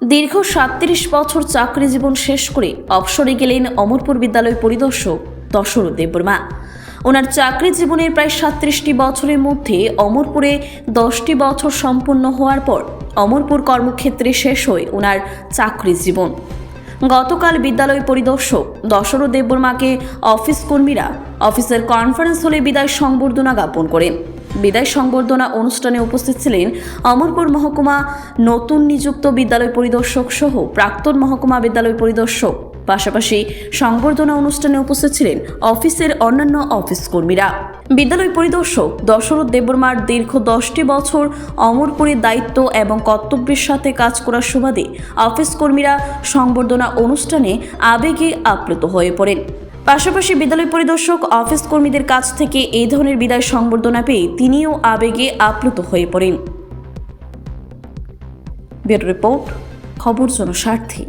দীর্ঘ ৩৭ বছর চাকরি জীবন শেষ করে অবসরে গেলেন অমরপুর বিদ্যালয় পরিদর্শক দশরথ দেববর্মা। ওনার চাকরি জীবনের প্রায় ৩৭টি বছরের মধ্যে অমরপুরে 10টি বছর সম্পন্ন হওয়ার পর অমরপুর কর্মক্ষেত্রে শেষ হয় ওনার চাকরি জীবন। গতকাল বিদ্যালয় পরিদর্শক দশরথ দেববর্মাকে অফিস কর্মীরা অফিসের কনফারেন্স হলে বিদায় সংবর্ধনা জ্ঞাপন করেন। বিদায় সংবর্ধনা অনুষ্ঠানে উপস্থিত ছিলেন অমরপুর মহকুমা নতুন নিযুক্ত বিদ্যালয় পরিদর্শক সহ প্রাক্তন মহকুমা বিদ্যালয় পরিদর্শক। পাশাপাশি সংবর্ধনা অনুষ্ঠানে উপস্থিত ছিলেন অফিসের অন্যান্য অফিস কর্মীরা। বিদ্যালয় পরিদর্শক দশরথ দেববর্মার দীর্ঘ 10টি বছর অমরপুরের দায়িত্ব এবং কর্তব্যের সাথে কাজ করার সুবাদে অফিস কর্মীরা সংবর্ধনা অনুষ্ঠানে আবেগে আপ্লুত হয়ে পড়েন। পাশাপাশি বিদ্যালয় পরিদর্শক অফিস কর্মীদের কাছ থেকে এই ধরনের বিদায় সংবর্ধনা পেয়ে তিনিও আবেগে আপ্লুত হয়ে পড়েন। ব্যুরো রিপোর্ট, খবর জনস্বার্থে।